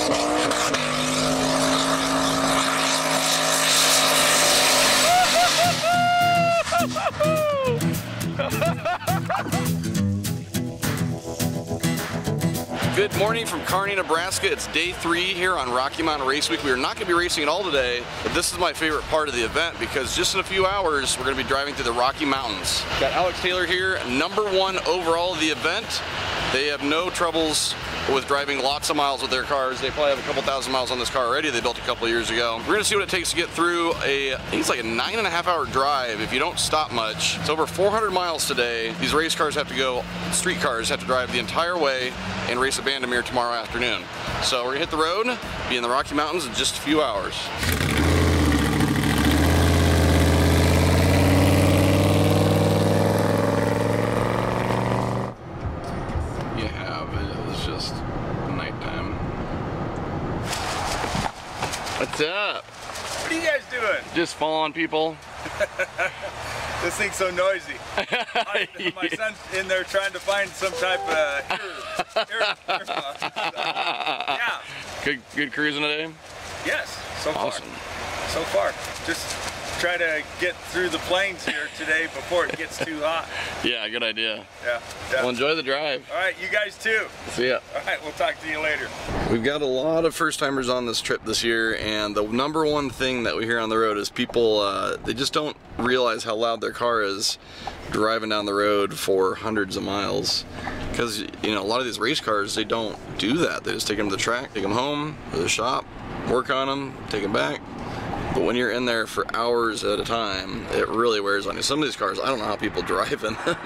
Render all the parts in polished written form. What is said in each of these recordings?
Good morning from Kearney, Nebraska. It's day 3 here on Rocky Mountain Race Week. We are not going to be racing at all today, but this is my favorite part of the event because just in a few hours we're going to be driving through the Rocky Mountains. Got Alex Taylor here, #1 overall of the event. They have no troubles with driving lots of miles with their cars. They probably have a couple thousand miles on this car already. They built a couple of years ago. We're gonna see what it takes to get through I think it's like a 9.5 hour drive if you don't stop much. It's over 400 miles today. These race cars have to go, street cars have to drive the entire way and race at Bandimere tomorrow afternoon. So we're gonna hit the road, be in the Rocky Mountains in just a few hours. What's up? What are you guys doing? Just following people. This thing's so noisy. My son's in there trying to find some type of earmuffs. Yeah. Good cruising today? Yes, so far. Awesome. So far. Just try to get through the plains here today before it gets too hot. Yeah, good idea. Yeah. Well, enjoy the drive. All right, you guys too. See ya. All right, we'll talk to you later. We've got a lot of first-timers on this trip this year, and the #1 thing that we hear on the road is people, they just don't realize how loud their car is driving down the road for hundreds of miles. Because, you know, a lot of these race cars, they don't do that. They just take them to the track, take them home, to the shop, work on them, take them back. But when you're in there for hours at a time, it really wears on you. Some of these cars, I don't know how people drive in them.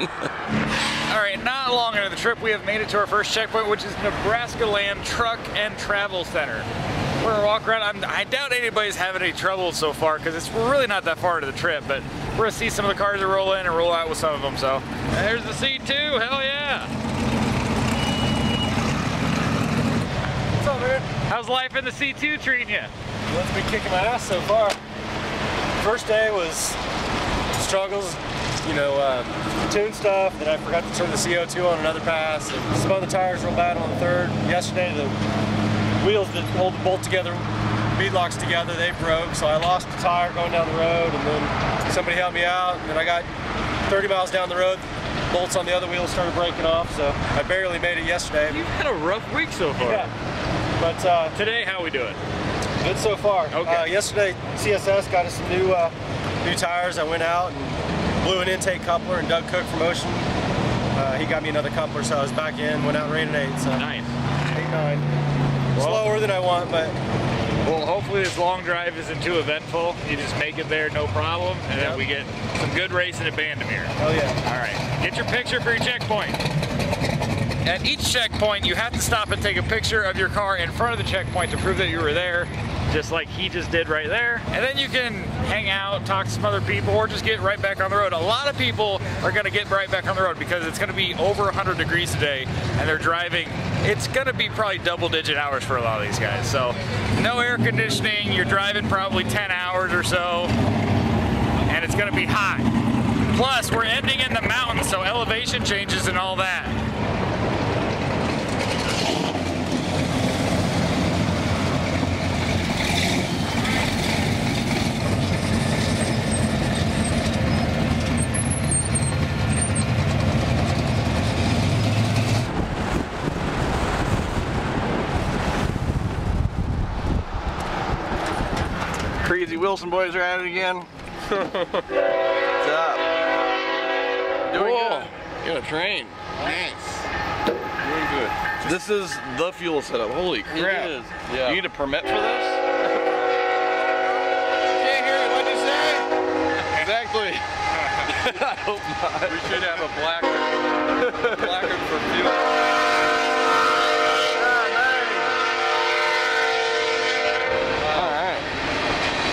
All right, not long into the trip, we have made it to our first checkpoint, which is Nebraska Land Truck and Travel Center. We're gonna walk around. I doubt anybody's having any trouble so far because we're really not that far into the trip, but we're gonna see some of the cars that roll in and roll out with some of them. So there's the C2, hell yeah. What's up, man? How's life in the C2 treating you? Well, it's been kicking my ass so far. First day was struggles, you know, tune stuff. Then I forgot to turn the CO2 on another pass. And spun the tires real bad on the third. Yesterday, the wheels that hold the bolt together, bead locks together, they broke. So I lost the tire going down the road, and then somebody helped me out. And then I got 30 miles down the road. Bolts on the other wheels started breaking off, so I barely made it yesterday. You've had a rough week so far. Yeah. But today, how we doing? Good so far. Okay. Yesterday, CSS got us some new tires. I went out and blew an intake coupler, and Doug Cook from Ocean, he got me another coupler, so I was back in, went out and ran an 8. So Nice. 8.9. Well, slower than I want, but... Well, hopefully this long drive isn't too eventful. You just make it there, no problem, and then we get some good racing at Bandimere. Oh yeah. All right, get your picture for your checkpoint. At each checkpoint, you have to stop and take a picture of your car in front of the checkpoint to prove that you were there, just like he just did right there. And then you can hang out, talk to some other people, or just get right back on the road. A lot of people are gonna get right back on the road because it's gonna be over 100 degrees today, and they're driving. It's gonna be probably double-digit hours for a lot of these guys. So, no air conditioning, you're driving probably 10 hours or so, and it's gonna be hot. Plus, we're ending in the mountains, so elevation changes and all that. Crazy Wilson boys are at it again. What's up? Doing good. You got a train. Nice. Doing good. This is the fuel setup. Holy crap. It is. Yeah. You need a permit for this? Can't hear it. What'd you say? Exactly. I hope not. We should have a placard for fuel.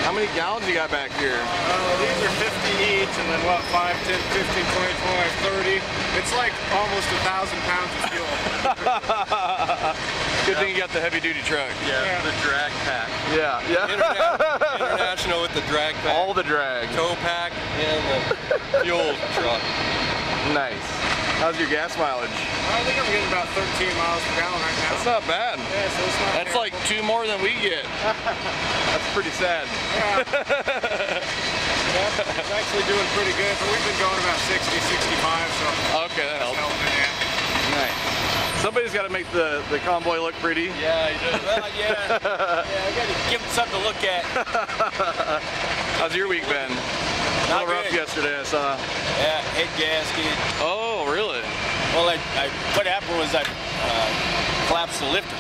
How many gallons you got back here? These are 50 each, and then what, 5, 10, 15, 20, 25, 30. It's like almost 1,000 pounds of fuel. Good thing you got the heavy duty truck. Yeah, the drag pack. Yeah. International with the drag pack. All the drag. Tow pack and the fuel truck. Nice. How's your gas mileage? I think I'm getting about 13 miles per gallon right now. That's not bad. Yeah, so it's not That's terrible. like 2 more than we get. That's pretty sad. Yeah. It's actually doing pretty good, but we've been going about 60, 65, so. Okay, that helps. Yeah. Nice. Somebody's got to make the convoy look pretty. Yeah, he does. Well, yeah. I got to give him something to look at. How's your week been? A little rough yesterday, I saw. Yeah, head gasket. Oh, really? Well, what happened was I collapsed the lifter.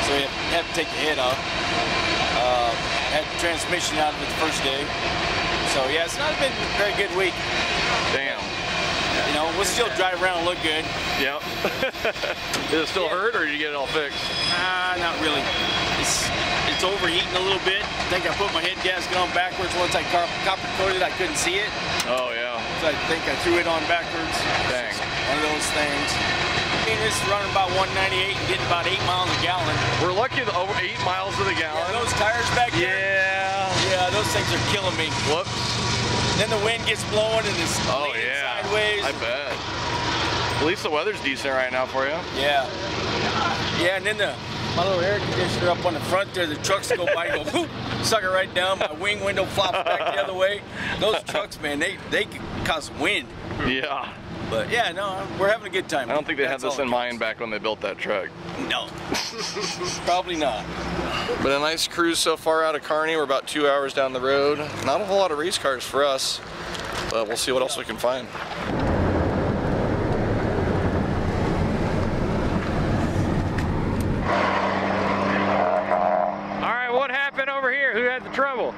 So you have to take the head off. Had the transmission out of it the first day. So yeah, it's not been a very good week. Damn. You know, we'll still drive around and look good. Yep. Does it still hurt, or did you get it all fixed? Not really. It's overheating a little bit. I think I put my head gasket on backwards once I copper coated. I couldn't see it. Oh yeah. So I think I threw it on backwards. Dang. One of those things. I mean, it's running about 198 and getting about 8 miles a gallon. We're lucky that over 8 miles to the gallon. Yeah, those tires back there. Yeah. Yeah, those things are killing me. Whoops. Then the wind gets blowing and it's sideways. I bet. At least the weather's decent right now for you. Yeah. Yeah, and then my little air conditioner up on the front there, the trucks go by and go, whoop, suck it right down. My wing window flops back the other way. Those trucks, man, they can cause wind. Yeah. But yeah, no, we're having a good time. I don't think they had this in mind back when they built that truck. No. Probably not. But a nice cruise so far out of Kearney. We're about 2 hours down the road. Not a whole lot of race cars for us, but we'll see what else we can find. All right, what happened over here? Who had the trouble?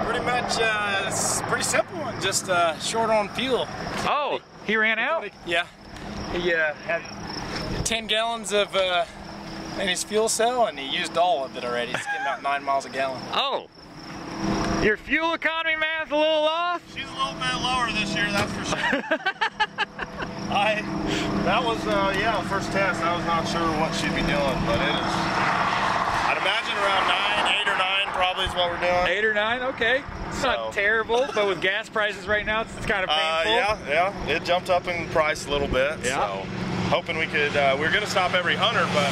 Pretty much, it's pretty simple. Just short on fuel. Oh, he ran out? Yeah. He had 10 gallons of in his fuel cell, and he used all of it already. It's getting about 9 miles a gallon. Oh. Your fuel economy math a little off? She's a little bit lower this year, that's for sure. That was, yeah, the first test. I was not sure what she'd be doing, but it is, I'd imagine around 8 or 9 probably is what we're doing. 8 or 9, okay. It's not terrible, but with gas prices right now, it's kind of painful. Yeah, it jumped up in price a little bit, so hoping we could, we're gonna stop every 100, but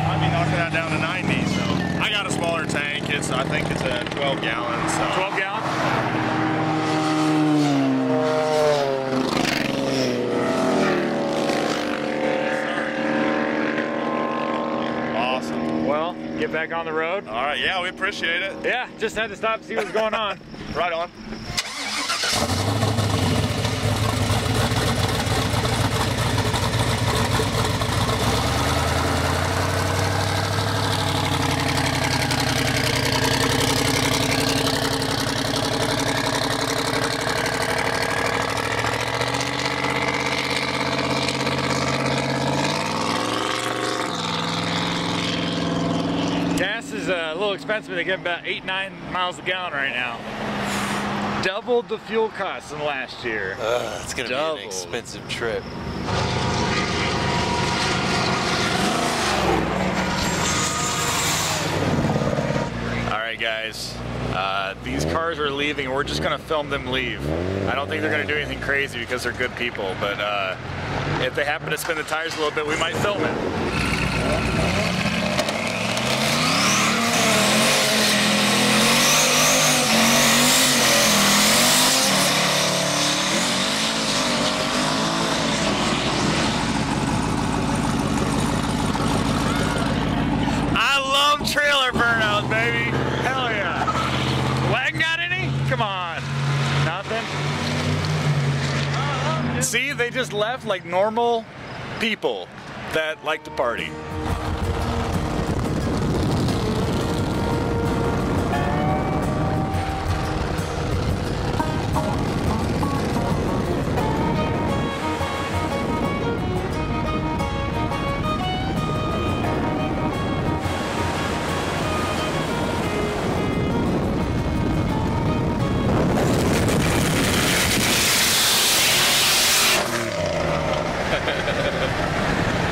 I'd be knocking that down to 90, so. I got a smaller tank, I think it's a 12 gallon, so. 12 gallon? Awesome. Well, get back on the road. All right, yeah, we appreciate it. Yeah, just had to stop and see what's going on. Right on. Gas is a little expensive. They get about 8, 9 miles a gallon right now. Doubled the fuel costs than last year. It's gonna be an expensive trip. All right, guys. These cars are leaving, and we're just gonna film them leave. I don't think they're gonna do anything crazy because they're good people, but if they happen to spin the tires a little bit, we might film it. Trailer burnout, baby. Hell yeah. Wagon got any? Come on. Nothing? See, they just left like normal people that like to party.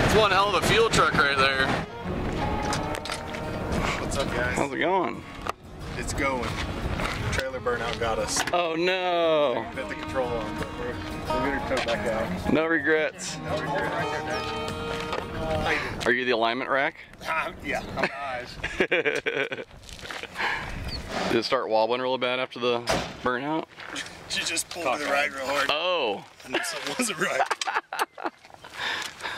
It's one hell of a fuel truck right there. What's up, guys? How's it going? It's going. Trailer burnout got us. Oh no. Put the control on, but we're gonna tow back out. No regrets. No regret. Are you the alignment rack? Yeah, I'm the eyes. Did it start wobbling really bad after the burnout? She just pulled to the right real hard. Oh. And so it wasn't right.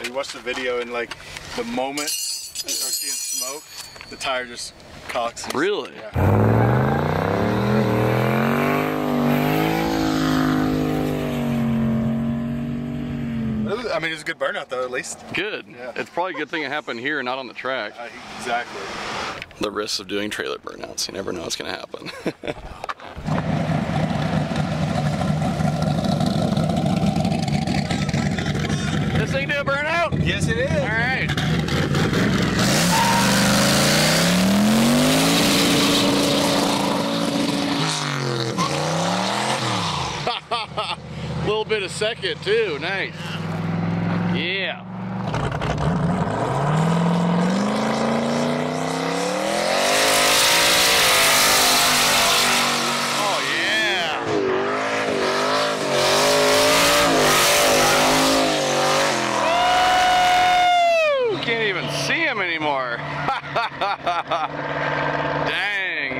You watch the video and like the moment I start seeing smoke, the tire just cocks. Really? Yeah. I mean, it was a good burnout though, at least. Good. Yeah. It's probably a good thing it happened here, not on the track. Exactly. The risks of doing trailer burnouts. You never know what's going to happen. This thing do a burnout? Yes, it is. All right. A little bit of second too. Nice. Yeah. Dang,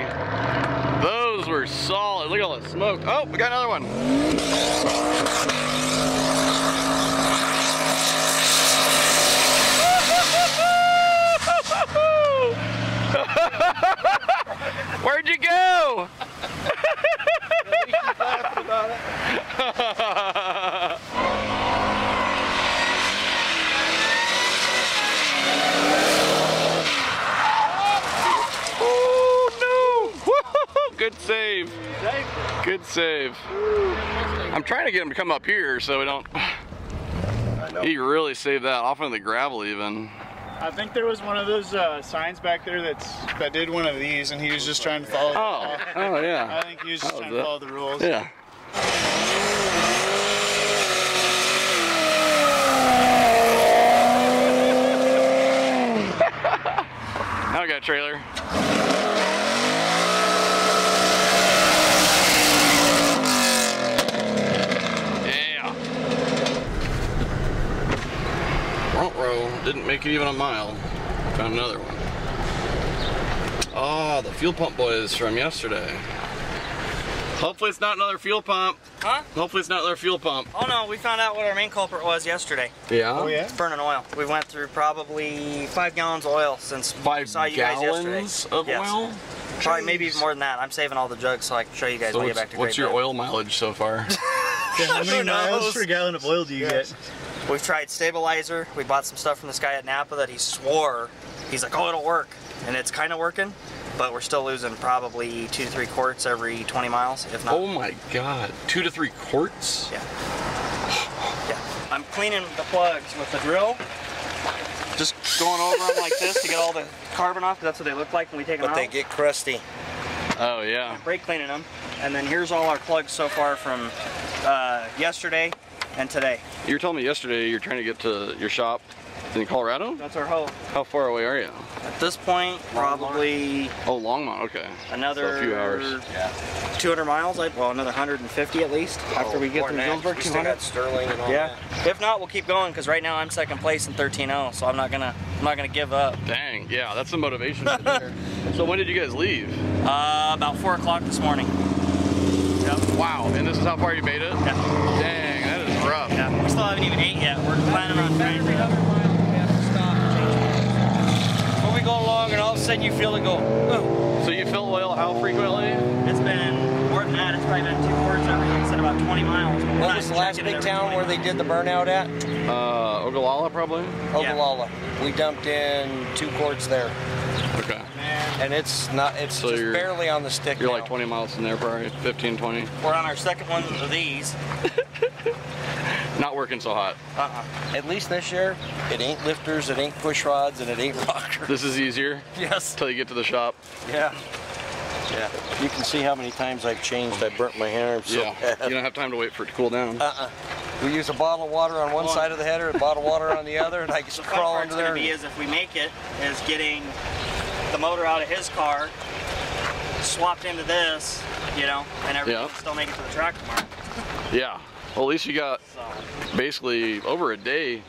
those were solid. Look at all the smoke. Oh, we got another one. Where'd you go? Good save. Good save. I'm trying to get him to come up here so we don't. He really saved that off into the gravel even. I think there was one of those signs back there that did one of these, and he was just trying to follow. Oh yeah. I think he was just trying to follow the rules. Yeah. Now we got a trailer. Didn't make it even a mile. Found another one. Oh, the fuel pump boys from yesterday. Hopefully it's not another fuel pump. Huh? Hopefully it's not another fuel pump. Oh no, we found out what our main culprit was yesterday. Yeah? Oh yeah? It's burning oil. We went through probably 5 gallons of oil since we saw you guys yesterday. 5 gallons of oil? Probably maybe even more than that. I'm saving all the jugs so I can show you guys So when we get back to what's Great your Bend. oil mileage so far? How many Who miles knows? per gallon of oil do you get? We've tried stabilizer. We bought some stuff from this guy at Napa that he swore, he's like, oh, it'll work. And it's kind of working, but we're still losing probably 2 to 3 quarts every 20 miles, if not. Oh my God, 2 to 3 quarts? Yeah. Yeah. I'm cleaning the plugs with the drill. Just going over them like this to get all the carbon off, 'cause that's what they look like when we take them out. But they get crusty. Oh yeah. Brake cleaning them. And then here's all our plugs so far from yesterday and today. You were telling me yesterday you're trying to get to your shop in Colorado? That's our hope. How far away are you? At this point, probably Oh, Longmont, okay. another So a few hours. 200 miles, well, another 150 at least after we get to Jonesburg. We still got Sterling and all Yeah. that. If not, we'll keep going because right now I'm second place in 13.0, so I'm not gonna give up. Dang, yeah, that's the motivation right there. So when did you guys leave? About 4 o'clock this morning. Yep. Wow, and this is how far you made it? Yeah. Dang, that is rough. Yeah. We still haven't even ate yet. We're planning on trying to. When we go along and all of a sudden you feel it go, oh. So you fill oil how frequently? It's been more than that. It's probably been 2 quarts every, like I said, about 20 miles. What was the last big town where they did the burnout at? Ogallala probably? Ogallala. We dumped in 2 quarts there. Okay. And it's not, it's So just you're- barely on the stick You're now. like 20 miles from there probably, 15, 20. We're on our second one of these. Not working so hot. At least this year, it ain't lifters, it ain't push rods, and it ain't rockers. This is easier Yes. until you get to the shop. Yeah. Yeah. You can see how many times I've changed. I burnt my hair so Yeah, bad. you don't have time to wait for it to cool down. We use a bottle of water on one side of the header, a bottle of water on the other, and I just The fun crawl part's under going there. to be is if we make it, is getting the motor out of his car, swapped into this, you know, and everything Yeah. still make it to the track tomorrow. Yeah, well at least you got So, basically over a day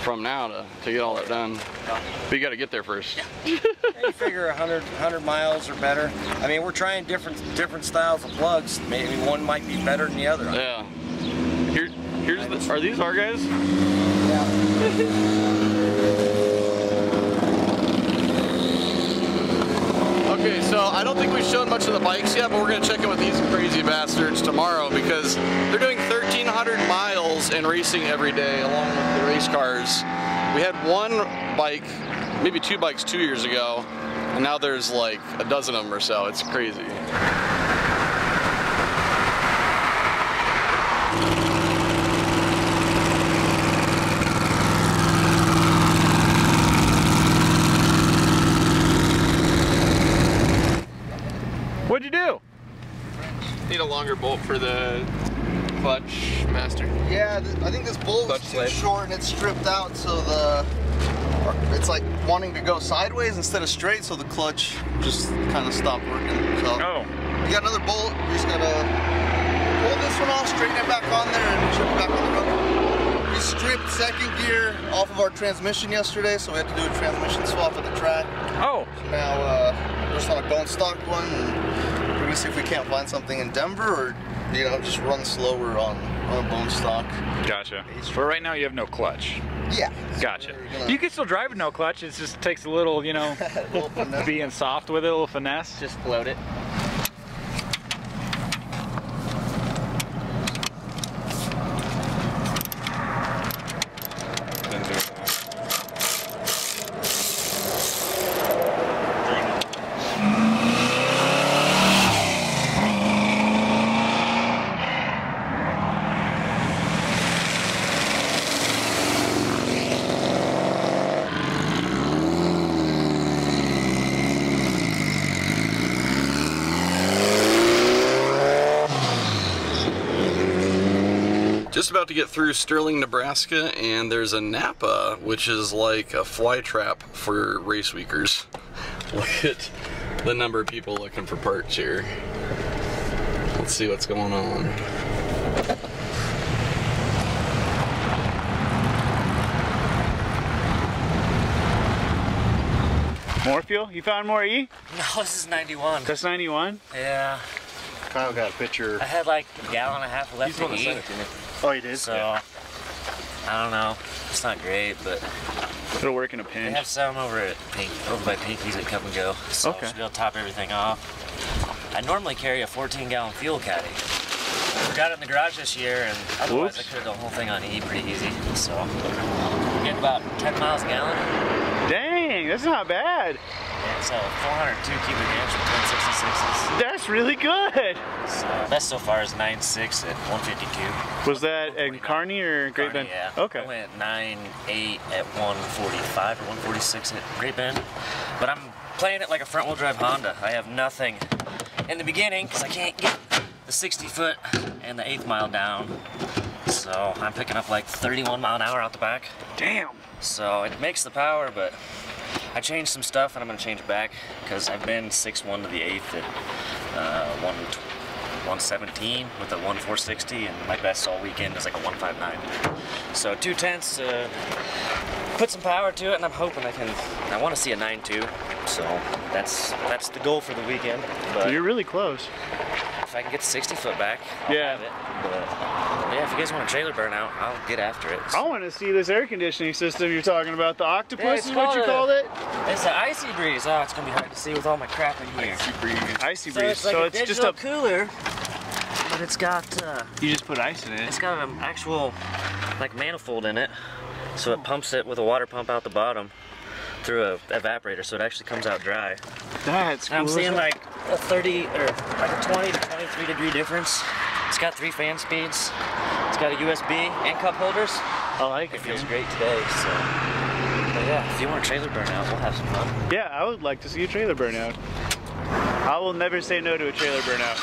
from now to get all that done. But you got to get there first. You figure 100 miles or better. I mean, we're trying different styles of plugs. Maybe one might be better than the other. Yeah. Are these our guys? Yeah. Okay, so I don't think we've shown much of the bikes yet, but we're gonna check in with these crazy bastards tomorrow because they're doing 1,300 miles and racing every day along with the race cars. We had one bike, maybe 2 bikes 2 years ago, and now there's like a dozen of them or so. It's crazy. What'd you do? Need a longer bolt for the clutch master. Yeah, I think this bolt is too short and it's stripped out, so it's like wanting to go sideways instead of straight, so the clutch just kind of stopped working. So you got another bolt, you just gotta pull this one off, straighten it back on there, and chip it back on the road. We stripped second gear off of our transmission yesterday, so we had to do a transmission swap at the track. Oh. So now we're just on a bone stock one, and we're gonna see if we can't find something in Denver, or just run slower on a bone stock. Gotcha. But right now you have no clutch. Yeah. Gotcha. You can still drive with no clutch. It just takes a little, being soft with it, a little finesse. Just float it. Just about to get through Sterling, Nebraska, and there's a Napa, which is like a fly trap for race weekers. Look at the number of people looking for parts here. Let's see what's going on. More fuel? You found more E? No, this is 91. That's 91? Yeah. Kyle got a picture. I had like a gallon and a half left to eat. Oh, you did? So, I don't know. It's not great, but it'll work in a they pinch. have some over by Pinky's at Cup and Go. So okay. Should be able to top everything off. I normally carry a 14-gallon fuel caddy. I forgot it in the garage this year, and otherwise I could have done the whole thing on E pretty easy. So, getting about 10 miles a gallon. Dang, that's not bad. Yeah, so 402 cubic inch with 1066s. That's really good. So best so far is 9.6 at 152. Was that at Kearney or Great Bend? Yeah. Okay. I went 9.8 at 145 or 146 at Great Bend. But I'm playing it like a front wheel drive Honda. I have nothing in the beginning because I can't get the 60 foot and the 8th mile down. So I'm picking up like 31 mile an hour out the back. Damn. So it makes the power, but I changed some stuff and I'm going to change it back because I've been 6.1 to the 8th at 117 with a 1.460, and my best all weekend is like a 1.59. So 2/10 to put some power to it, and I'm hoping I want to see a 9.2. So that's the goal for the weekend. But you're really close. if I can get the 60 foot back, I'll have it. But yeah, if you guys want a trailer burnout, I'll get after it. I want to see this air conditioning system you're talking about. The octopus Yeah, is what you called it? It's an icy breeze. Oh, it's gonna be hard to see with all my crap in here. Icy breeze. Icy So breeze. it's like So a it's just digital a cooler, but it's got you just put ice in it. it's got an actual like manifold in it, so it pumps it with a water pump out the bottom through a evaporator, so it actually comes out dry. That's cool. And I'm seeing like a 30 or like a 20 to 23 degree difference. It's got 3 fan speeds. It's got a USB and cup holders. I like it. It feels great today. So, but yeah, if you want a trailer burnout, we'll have some fun. Yeah, I would like to see a trailer burnout. I will never say no to a trailer burnout.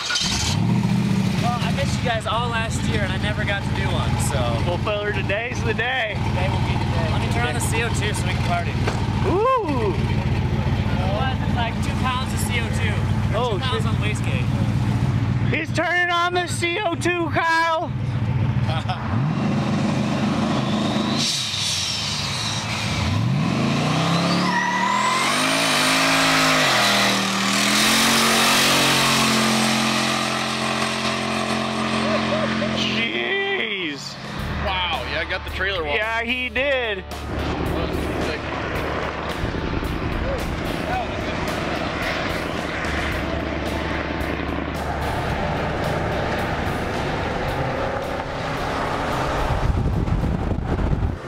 Well, I missed you guys all last year, and I never got to do one. So, well, feller, today's the day. Today will be the day. Let me turn on the CO2 so we can party. Ooh! What? Like 2 pounds of CO2. Or 2 pounds on wastegate. He's turning on the CO2, Kyle! trailer wall. Yeah, he did.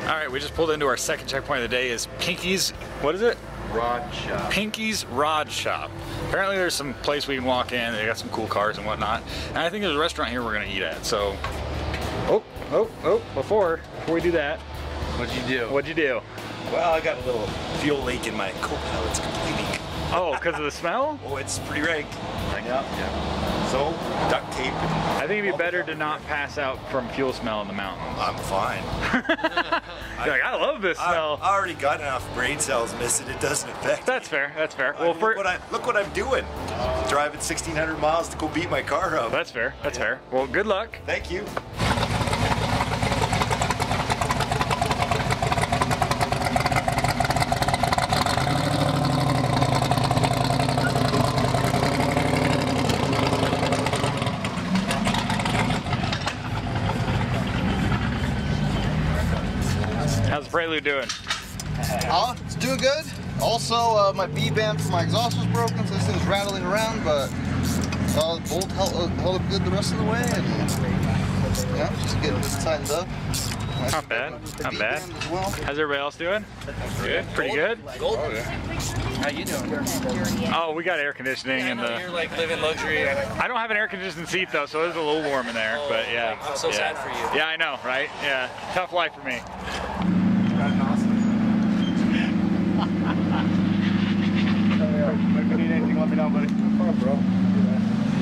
All right, we just pulled into our second checkpoint of the day. Is Pinky's, what is it? Rod Shop. Pinky's Rod Shop. Apparently there's some place we can walk in. They got some cool cars and whatnot. And I think there's a restaurant here we're gonna eat at. So, before we do that. What'd you do? What'd you do? Well, I got a little fuel leak in my co-pilot's completely. Oh, because of the smell? Oh, it's pretty rank. Yeah. So, duct tape. I think it'd be better to not pass out from fuel smell in the mountains. I'm fine. You're like, I love this smell. I already got enough brain cells missing, it doesn't affect That's fair, that's fair. Well, look what I'm doing. Driving 1,600 miles to go beat my car up. That's fair, that's fair. Well, good luck. Thank you. How's the Prelude doing? It's doing good. Also, my V-band for my exhaust was broken, so this thing's rattling around, but the bolt held up good the rest of the way, and yeah, just getting this tightened up. Not bad, not bad. Well. How's everybody else doing? Good, pretty good? Oh, yeah. How you doing? Oh, we got air conditioning in the... You're like living luxury. I don't have an air conditioned seat though, so it's a little warm in there, but yeah. I'm so sad for you. Yeah, I know, right? Yeah, tough life for me. If you need anything, let me know, buddy. No problem, bro.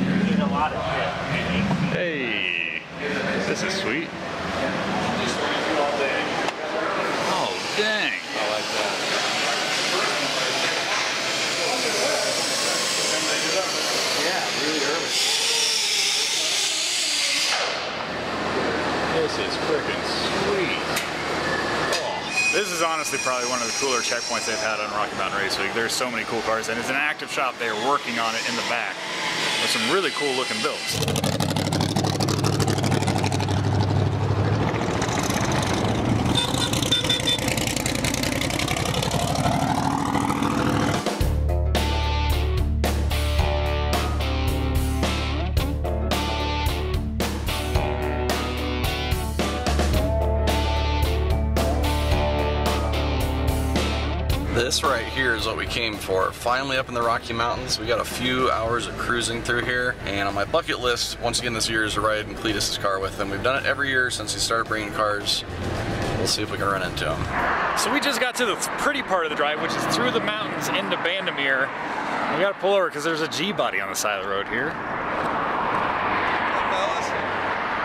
You need a lot of shit. Hey, this is sweet. Oh, dang. I like that. Yeah, really early. This is freaking sweet. Oh, this is honestly probably one of the cooler checkpoints they've had on Rocky Mountain Race Week. There's so many cool cars, and it's an active shop. They are working on it in the back with some really cool looking builds. This right here is what we came for. Finally up in the Rocky Mountains. We got a few hours of cruising through here, and on my bucket list, once again this year, is to ride in Cletus's car with him. We've done it every year since he started bringing cars. We'll see if we can run into him. So we just got to the pretty part of the drive, which is through the mountains into Bandamere. We gotta pull over because there's a G-body on the side of the road here.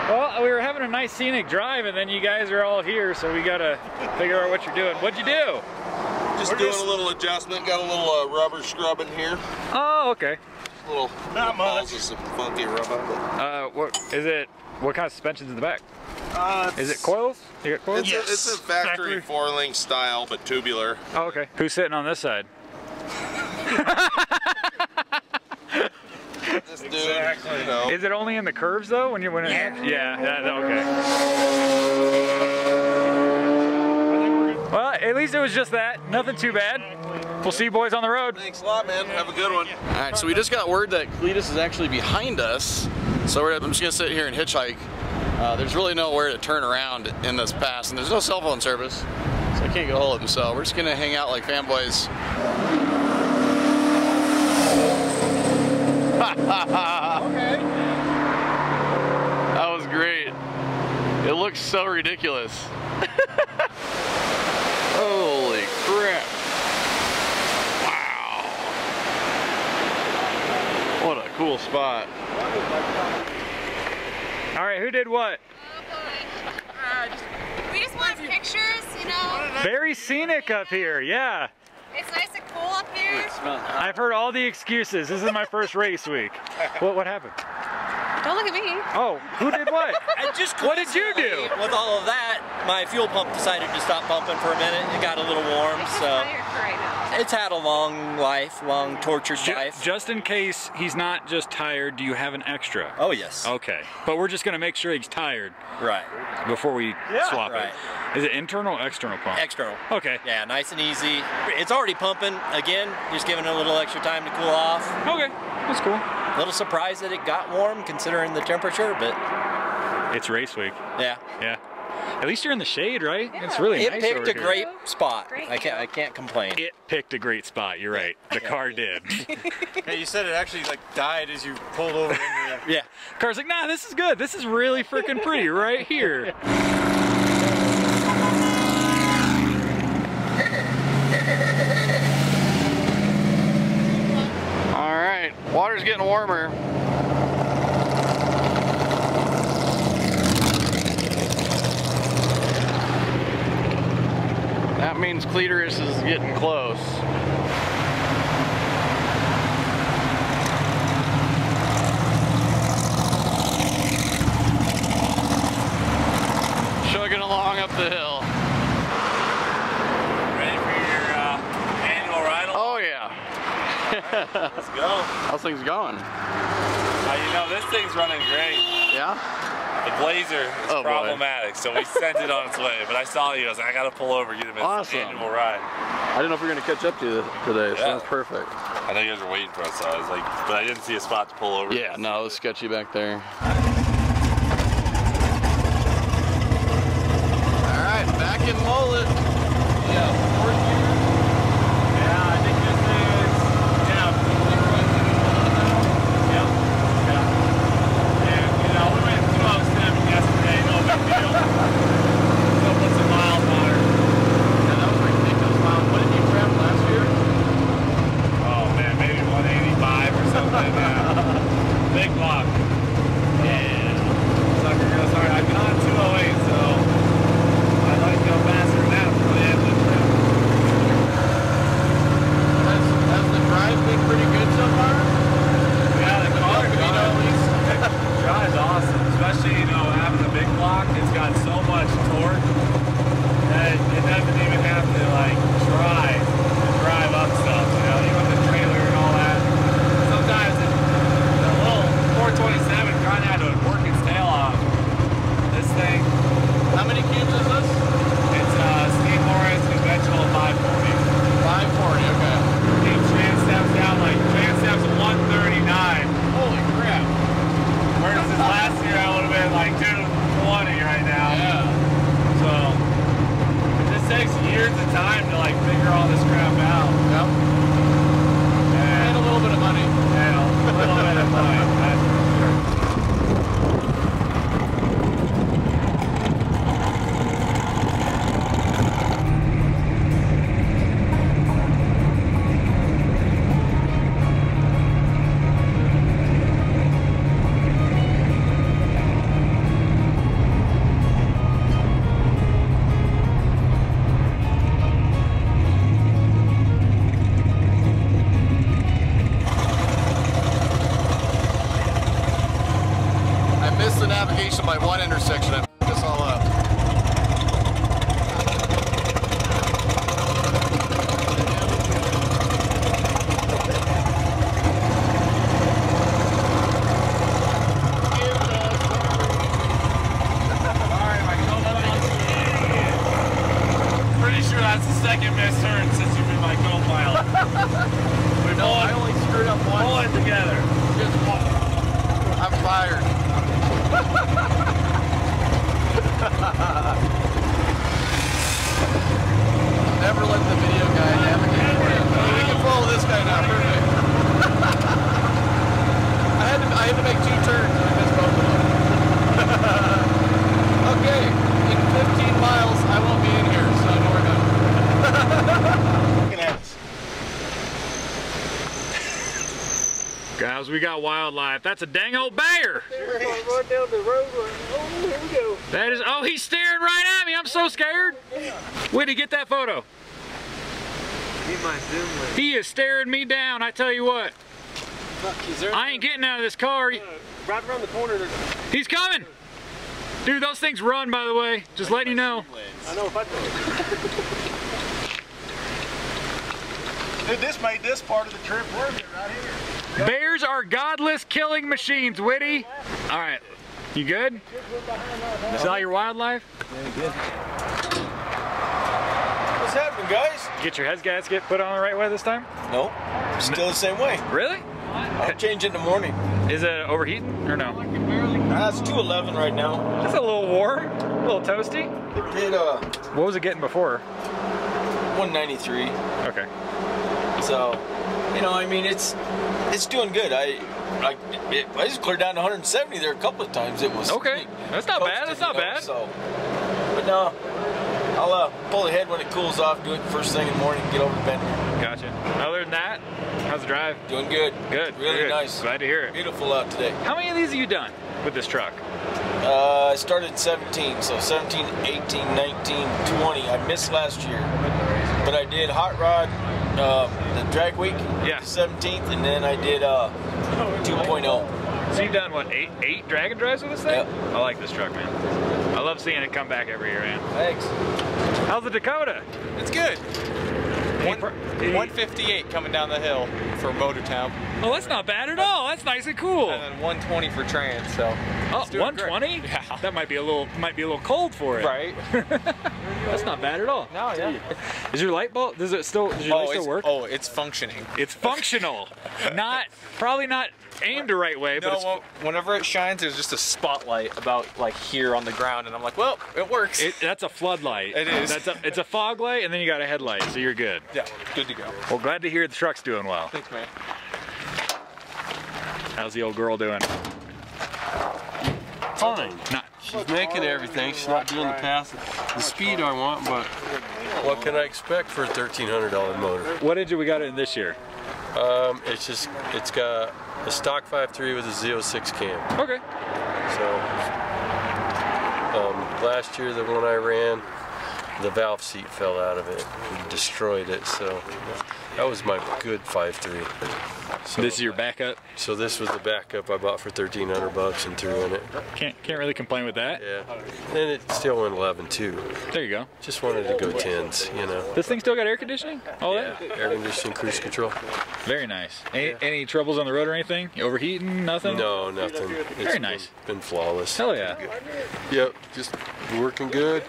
Well, we were having a nice scenic drive, and then you guys are all here, so we gotta figure out what you're doing. What'd you do? Just doing a little adjustment. Got a little rubber scrub in here. Oh, okay. A little, not much. Just some funky rubber. What is it? What kind of suspension's in the back? Is it coils? You got coils? Yes. It's a factory 4-link style, but tubular. Oh, okay. Who's sitting on this side? This dude, exactly. You know. Is it only in the curves though? When it okay. Well, at least it was just that. Nothing too bad. We'll see you boys on the road. Thanks a lot, man. Have a good one. All right, so we just got word that Cletus is actually behind us. So I'm just gonna sit here and hitchhike. There's really nowhere to turn around in this pass, and there's no cell phone service, so I can't get a hold of him. So we're just gonna hang out like fanboys. Okay. That was great. It looks so ridiculous. Holy crap. Wow. What a cool spot. All right, who did what? We just want pictures, you know. Very scenic up here, yeah. It's nice and cool up here. I've heard all the excuses. This is my first race week. What happened? Don't look at me. Oh, who did what? What did you do? With all of that, my fuel pump decided to stop pumping for a minute. It got a little warm, so. Tired for right now. It's had a long life, long tortured life. Just in case he's not just tired, do you have an extra? Oh, yes. Okay. But we're just going to make sure he's tired. Right. Before we swap right. it. Is it internal or external pump? External. Okay. Yeah, nice and easy. It's already pumping. Again, just giving it a little extra time to cool off. Okay. That's cool. A little surprised that it got warm considering the temperature, but... It's race week. Yeah. Yeah. At least you're in the shade, right? Yeah. It's really nice over here. It picked a great spot. I can't complain. It picked a great spot. You're right. The car did. Hey, you said it actually like died as you pulled over into there. Yeah. Car's like, nah, this is good. This is really freaking pretty right here. All right, water's getting warmer. That means clitoris is getting close. Chugging along up the hill. Ready for your annual ride? Oh yeah. Right, let's go. How's things going? You know, this thing's running great. Yeah? The Blazer is problematic, so we sent it on its way. But I saw you, I was like, I gotta pull over, get him his annual ride. I didn't know if we were gonna catch up to you today, so that's perfect. I know you guys were waiting for us, so I was like, but I didn't see a spot to pull over. Yeah, no, it was sketchy back there. All right, back in Mullet. Yeah, 4th year. Yeah, I think this is, And, you know, we went 207 yesterday, no big deal. So put some miles on her. Yeah, that was ridiculous miles. What did you travel last year? Oh man, maybe 185 or something. Big block. Yeah. Sucker goes hard. I've gone 208, so I'd like to go faster than that for the end of the trip. Has the drive been pretty good so far? Yeah, the car, at least. It drives awesome, especially, you know, having the big block. It's got so much torque that it doesn't even have to like try to drive up stuff. You know, even with the trailer and all that. Sometimes the little 427 kind of had to work its tail off. This thing. How many cubes is this? It's Steve Morris conventional 540. 540, okay. Keep tran steps down like tran steps 139. Holy crap. Whereas this last year I would have been like 220 right now. Yeah. So it just takes years of time to like figure all this crap out. Yep. And a little bit of money. And a little bit of money. That's for sure. Navigation by one intersection, I f***ed this all up. Pretty sure that's the second missed turn since you've been my co-pilot. No, I only screwed up once. Pull it together. Just one. I'm fired. Never let the video guy navigate for you. We can follow this guy now, perfect. I had to make 2 turns and I missed both of them. Okay, in 15 miles I won't be in here, so we're done. Guys, we got wildlife. That's a dang old bear. Run down the road. Oh, here we go. That is, oh, he's staring right at me. I'm so scared. Where'd he get that photo? He is staring me down, I tell you what. I ain't getting out of this car. Right around the corner. He's coming. Dude, those things run, by the way. Just letting you know. I know if I do Dude, this made this part of the trip worth it right here. Bears are godless killing machines, Whitty. All right, you good? Is that your wildlife? Yeah, good. What's happening, guys? Get your head gasket put on the right way this time? Nope, still the same way. Really? I'll change it in the morning. Is it overheating or no? It's 211 right now. That's a little warm, a little toasty. It What was it getting before? 193. Okay. So, you know, I mean, it's doing good. I just cleared down to 170 there a couple of times. It was okay. That's not bad. That's not bad. So, but no, I'll pull ahead when it cools off. Do it first thing in the morning. Get over to Bend. Gotcha. Other than that, how's the drive? Doing good. Good. Really good. nice. Glad to hear it. Beautiful out today. How many of these have you done with this truck? I started at 17, so 17, 18, 19, 20. I missed last year, but I did hot rod the drag week, yeah, the 17th, and then I did 2.0. So you've done what, eight drag and drives with this thing? Yep. I like this truck, man. I love seeing it come back every year, man. Thanks. How's the Dakota? It's good. 158 coming down the hill for Motortown. Oh, that's not bad at all. That's nice and cool. And then 120 for trans. So. Oh, 120? Yeah. That might be a little cold for it. Right. That's not bad at all. No, yeah. Is your light bulb? Does your light still work? Oh, it's functioning. It's functional. Probably not aimed the right way, but well, whenever it shines, there's just a spotlight about like here on the ground, and I'm like, well, it works. That's a floodlight. It is. It's a fog light, and then you got a headlight, so you're good. Yeah, good to go. Well, glad to hear the truck's doing well. Thanks, man. How's the old girl doing? Fine. She's making everything. She's not doing the speed I want, but what can I expect for a $1,300 motor? What engine we got in this year? It's got a stock 5.3 with a Z06 cam. Okay. So last year the one I ran, the valve seat fell out of it and destroyed it. So that was my good 5.3. So this is your backup? So this was the backup I bought for $1,300 and threw in it. Can't really complain with that. Yeah. And it still went 11 too. There you go. Just wanted to go 10s, you know. This thing still got air conditioning? All that? Air conditioning, cruise control. Very nice. Any troubles on the road or anything? You overheating? Nothing? No, nothing. Very nice. Been flawless. Hell yeah. Yep, just working good.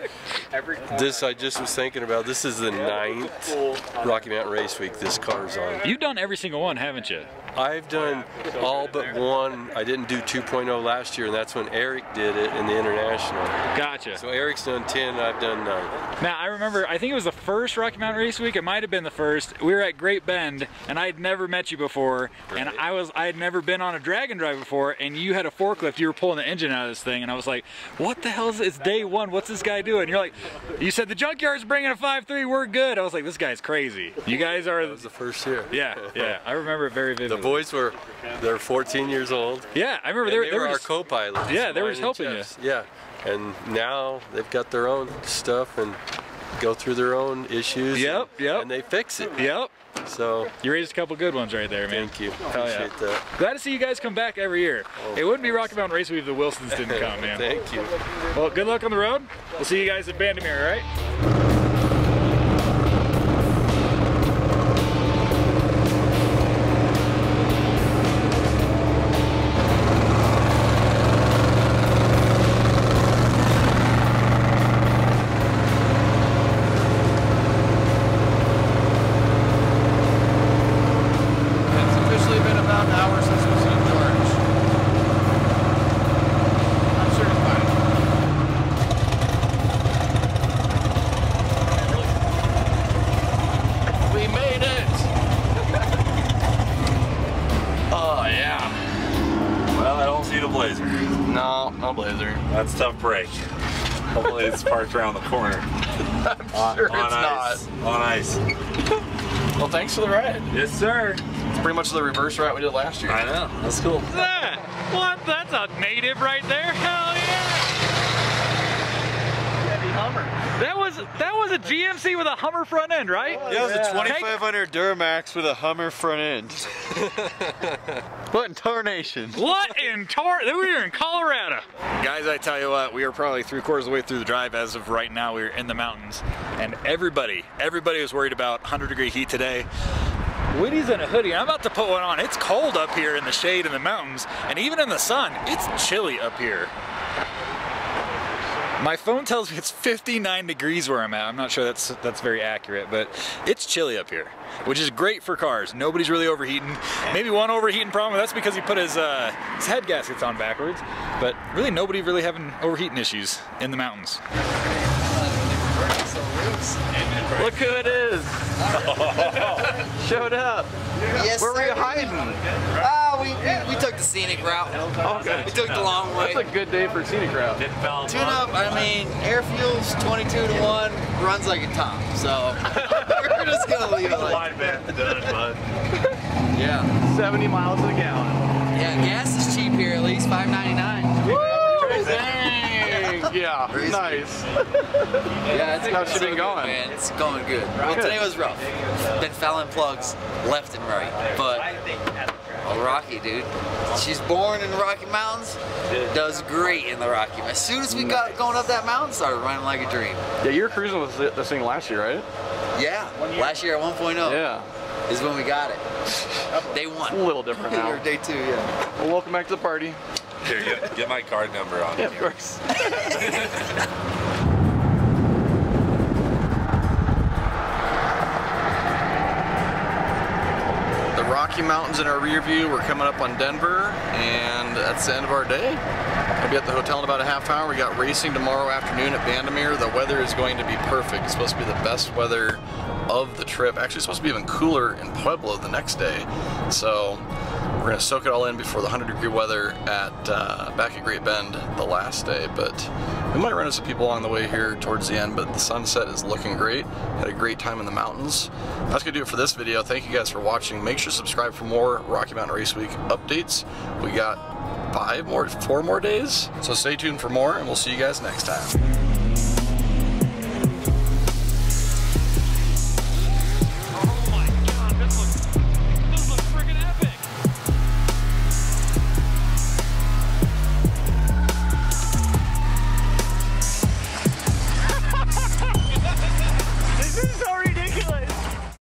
This I just was thinking about. This is the 9th Rocky Mountain Race Week this car's on. You've done every single one, haven't you? I've done all but one. I didn't do 2.0 last year, and that's when Eric did it in the International. Gotcha. So Eric's done 10, I've done 9. Now, I remember, I think it was the first Rocky Mountain Race Week. It might have been the first. We were at Great Bend, and I had never met you before, and I had never been on a drag and drive before, and you had a forklift. You were pulling the engine out of this thing, and I was like, what the hell is it? It's day one. What's this guy doing? You're like, you said the junkyard's bringing a 5.3. We're good. I was like, this guy's crazy. You guys are... That was the first year. Yeah, yeah. I remember it very vividly. The boys they're 14 years old. Yeah, I remember they were our co-pilots. Yeah, they were just helping you. Yeah, and now they've got their own stuff and go through their own issues. Yep. And they fix it. Yep. So you raised a couple good ones right there, man. Thank you. Hell yeah. Appreciate that. Glad to see you guys come back every year. It wouldn't be Rocky Mountain Race Week if the Wilsons didn't come, man. Thank you. Well, good luck on the road. We'll see you guys at Bandimere, all right? That's a tough break. Hopefully it's parked around the corner. I'm sure it's not. On ice. Well, thanks for the ride. Yes, sir. It's pretty much the reverse route we did last year. I know. That's cool. What's that? What? That's a native right there. Hell yeah! Heavy Hummer. That was a GMC with a Hummer front end, right? Yeah, it was a 2500 Duramax with a Hummer front end. What in tarnation? What in we were in Colorado. Guys, I tell you what, we are probably 3/4 of the way through the drive as of right now. We're in the mountains, and everybody was worried about 100-degree heat today. Woody's in a hoodie. I'm about to put one on. It's cold up here in the shade in the mountains, and even in the sun, it's chilly up here. My phone tells me it's 59 degrees where I'm at. I'm not sure that's very accurate, but it's chilly up here, which is great for cars. Nobody's really overheating. Maybe one overheating problem, that's because he put his head gaskets on backwards, but really nobody really having overheating issues in the mountains. Look who it is! Showed up. Yes, Where were you sir. hiding? We took the scenic route. Okay. We took the long way. That's a good day for scenic route. Tune up, I mean, air fuel's 22-1, runs like a top, so we're just gonna leave it like that. Done, bud. Yeah. 70 miles a gallon. Yeah, gas is cheap here, at least $5.99. Woo! Dang! Yeah, nice. Yeah, it's how's she been good, going? man. It's going good. Well, today was rough. Been fouling plugs left and right, but oh, Rocky, dude. She's born in the Rocky Mountains, does great in the Rocky Mountains. As soon as we got going up that mountain, started running like a dream. Yeah, you were cruising with this thing last year, right? Yeah, last year at 1.0. Yeah. Is when we got it. Day one. It's a little different now. Or day 2, yeah. Well, welcome back to the party. Here, get my card number on. Yeah, of course. The Rocky Mountains in our rear view. We're coming up on Denver, and that's the end of our day. We'll be at the hotel in about a half hour. We got racing tomorrow afternoon at Bandimere. The weather is going to be perfect. It's supposed to be the best weather of the trip. Actually, it's supposed to be even cooler in Pueblo the next day. So we're gonna soak it all in before the 100-degree weather at back at Great Bend the last day. But we might run into some people along the way here towards the end, but the sunset is looking great. Had a great time in the mountains. That's gonna do it for this video. Thank you guys for watching. Make sure to subscribe for more Rocky Mountain Race Week updates. We got 4 more days, so stay tuned for more, and we'll see you guys next time.